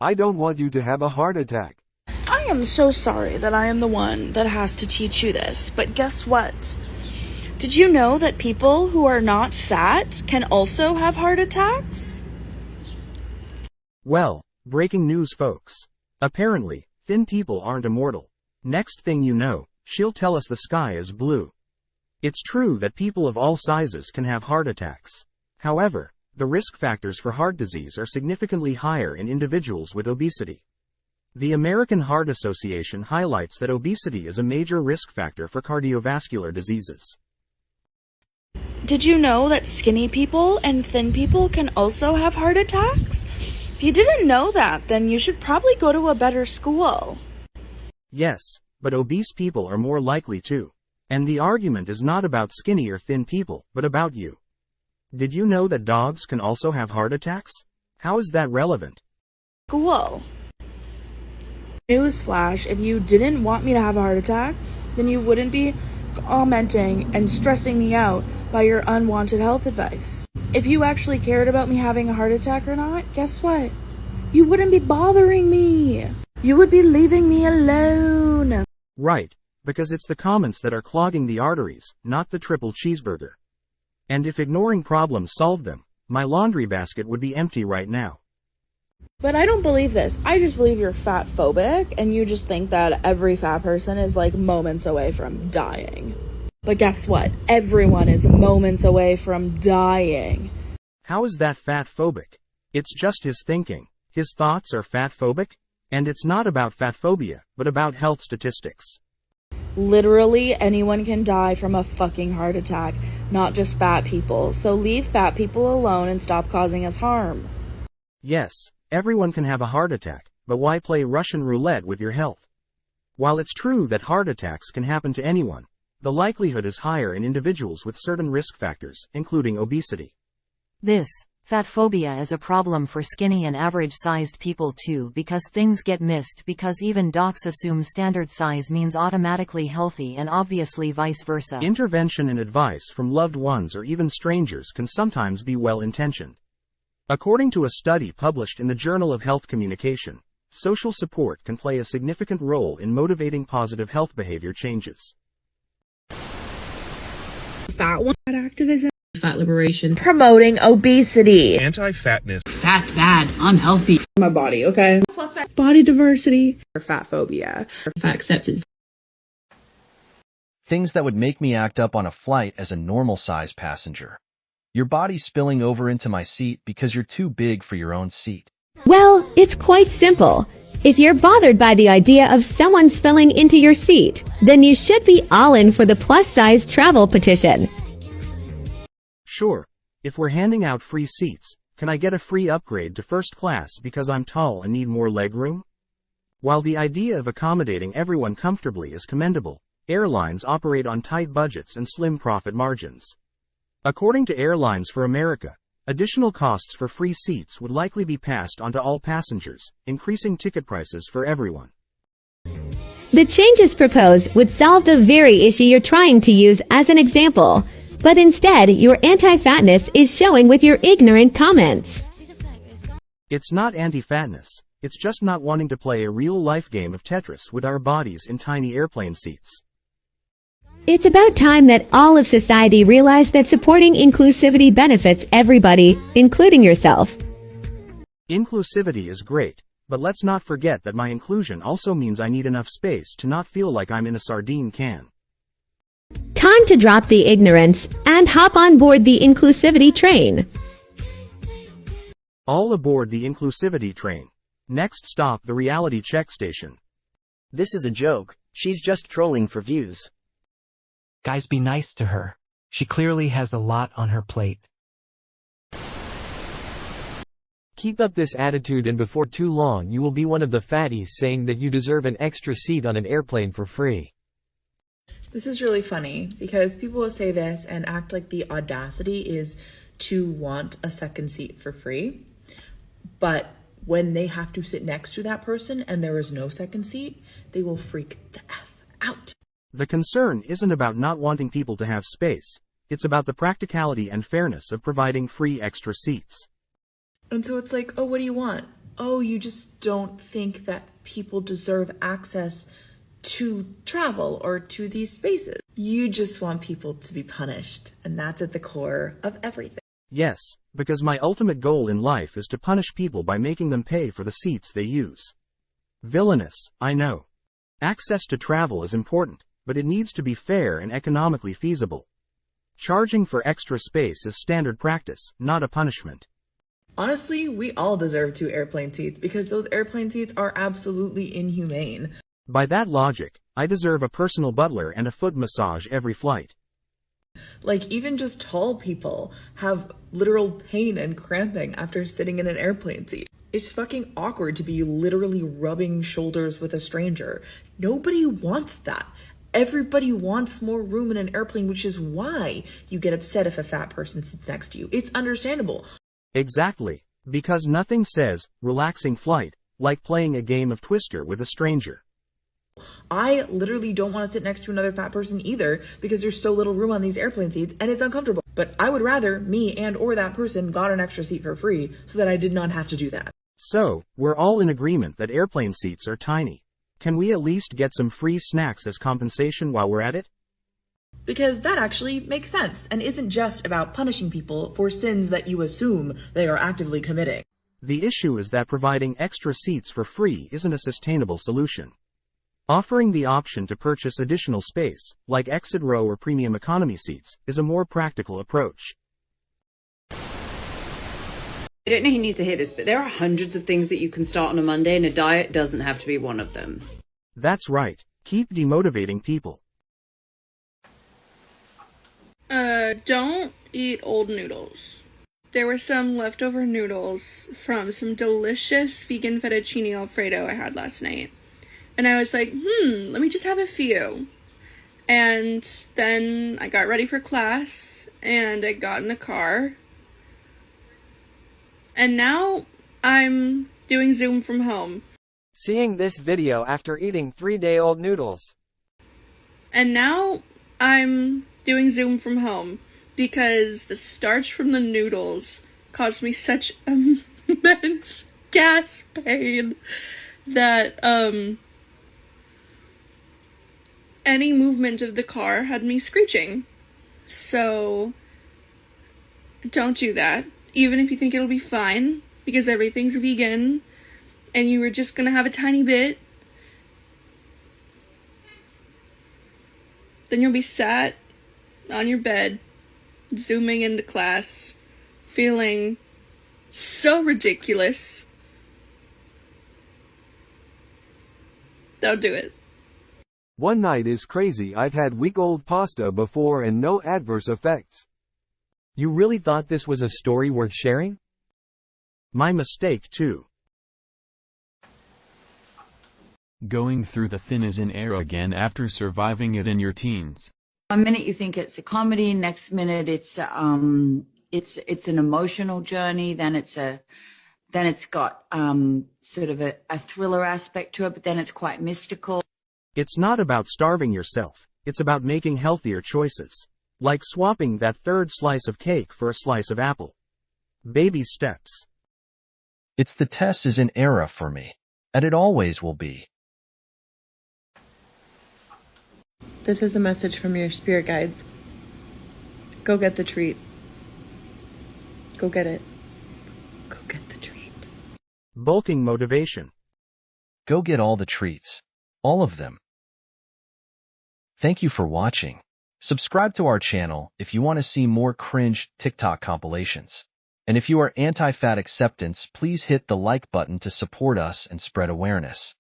I don't want you to have a heart attack. I am so sorry that I am the one that has to teach you this, but guess what? Did you know that people who are not fat can also have heart attacks? Well, breaking news, folks. Apparently, thin people aren't immortal. Next thing you know, she'll tell us the sky is blue. It's true that people of all sizes can have heart attacks. However, the risk factors for heart disease are significantly higher in individuals with obesity. The American Heart Association highlights that obesity is a major risk factor for cardiovascular diseases. Did you know that skinny people and thin people can also have heart attacks? If you didn't know that, then you should probably go to a better school. Yes, but obese people are more likely to. And the argument is not about skinny or thin people, but about you. Did you know that dogs can also have heart attacks? How is that relevant? School. Newsflash, if you didn't want me to have a heart attack, then you wouldn't be commenting and stressing me out by your unwanted health advice. If you actually cared about me having a heart attack or not, guess what? You wouldn't be bothering me. You would be leaving me alone. Right, because it's the comments that are clogging the arteries, not the triple cheeseburger. And if ignoring problems solved them, my laundry basket would be empty right now. But I don't believe this. I just believe you're fat phobic and you just think that every fat person is like moments away from dying. But guess what? Everyone is moments away from dying. How is that fat phobic? It's just his thinking. His thoughts are fat phobic? And it's not about fat phobia, but about health statistics. Literally anyone can die from a fucking heart attack, not just fat people. So leave fat people alone and stop causing us harm. Yes, everyone can have a heart attack, but why play Russian roulette with your health? While it's true that heart attacks can happen to anyone, the likelihood is higher in individuals with certain risk factors, including obesity. This fat phobia is a problem for skinny and average-sized people too, because things get missed because even docs assume standard size means automatically healthy and obviously vice versa. Intervention and advice from loved ones or even strangers can sometimes be well-intentioned. According to a study published in the Journal of Health Communication, social support can play a significant role in motivating positive health behavior changes. Fat one activism. Fat liberation. Promoting obesity. Anti-fatness. Fat, bad, unhealthy. My body, okay? Plus Body diversity. Or fat phobia. fat accepted. Things that would make me act up on a flight as a normal-sized passenger. Your body spilling over into my seat because you're too big for your own seat. Well, it's quite simple. If you're bothered by the idea of someone spilling into your seat, then you should be all in for the plus-size travel petition. Sure, if we're handing out free seats, can I get a free upgrade to first class because I'm tall and need more legroom? While the idea of accommodating everyone comfortably is commendable, airlines operate on tight budgets and slim profit margins. According to Airlines for America, additional costs for free seats would likely be passed on to all passengers, increasing ticket prices for everyone. The changes proposed would solve the very issue you're trying to use as an example, but instead your anti-fatness is showing with your ignorant comments. It's not anti-fatness, it's just not wanting to play a real-life game of Tetris with our bodies in tiny airplane seats. It's about time that all of society realized that supporting inclusivity benefits everybody, including yourself. Inclusivity is great, but let's not forget that my inclusion also means I need enough space to not feel like I'm in a sardine can. Time to drop the ignorance and hop on board the inclusivity train. All aboard the inclusivity train. Next stop, the reality check station. This is a joke. She's just trolling for views. Guys, be nice to her. She clearly has a lot on her plate. Keep up this attitude and before too long you will be one of the fatties saying that you deserve an extra seat on an airplane for free. This is really funny because people will say this and act like the audacity is to want a second seat for free. But when they have to sit next to that person and there is no second seat, they will freak the F out. The concern isn't about not wanting people to have space, it's about the practicality and fairness of providing free extra seats. And so it's like, oh, what do you want? oh, you just don't think that people deserve access to travel or to these spaces. You just want people to be punished, and that's at the core of everything. Yes, because my ultimate goal in life is to punish people by making them pay for the seats they use. Villainous, I know. Access to travel is important, but it needs to be fair and economically feasible. Charging for extra space is standard practice, not a punishment. Honestly, we all deserve 2 airplane seats because those airplane seats are absolutely inhumane. By that logic, I deserve a personal butler and a foot massage every flight. Like, even just tall people have literal pain and cramping after sitting in an airplane seat. It's fucking awkward to be literally rubbing shoulders with a stranger. Nobody wants that. Everybody wants more room in an airplane, which is why you get upset if a fat person sits next to you. It's understandable. Exactly. Because nothing says, relaxing flight, like playing a game of Twister with a stranger. I literally don't want to sit next to another fat person either because there's so little room on these airplane seats and it's uncomfortable. But I would rather me and or that person got an extra seat for free so that I did not have to do that. So, we're all in agreement that airplane seats are tiny. Can we at least get some free snacks as compensation while we're at it? Because that actually makes sense and isn't just about punishing people for sins that you assume they are actively committing. The issue is that providing extra seats for free isn't a sustainable solution. Offering the option to purchase additional space, like exit row or premium economy seats, is a more practical approach. I don't know who needs to hear this, but there are hundreds of things that you can start on a Monday, and a diet doesn't have to be one of them. That's right. Keep demotivating people. Don't eat old noodles. There were some leftover noodles from some delicious vegan fettuccine Alfredo I had last night. And I was like, let me just have a few. And then I got ready for class, and I got in the car. And now I'm doing Zoom from home. Seeing this video after eating 3-day-old noodles. And now I'm doing Zoom from home because the starch from the noodles caused me such immense gas pain that, any movement of the car had me screeching. So, don't do that. Even if you think it'll be fine, because everything's vegan, and you were just gonna have a tiny bit, then you'll be sat on your bed, zooming into class, feeling so ridiculous. Don't do it. One night is crazy. I've had week-old pasta before and no adverse effects. You really thought this was a story worth sharing? My mistake too. Going through the thin as an era again after surviving it in your teens. One minute you think it's a comedy, next minute it's an emotional journey, then it's got sort of a thriller aspect to it, but then it's quite mystical. It's not about starving yourself, it's about making healthier choices. Like swapping that third slice of cake for a slice of apple. Baby steps. It's the test is an era for me. And it always will be. This is a message from your spirit guides. Go get the treat. Go get it. Go get the treat. Bulking motivation. Go get all the treats. All of them. Thank you for watching. Subscribe to our channel if you want to see more cringe TikTok compilations. And if you are anti-fat acceptance, please hit the like button to support us and spread awareness.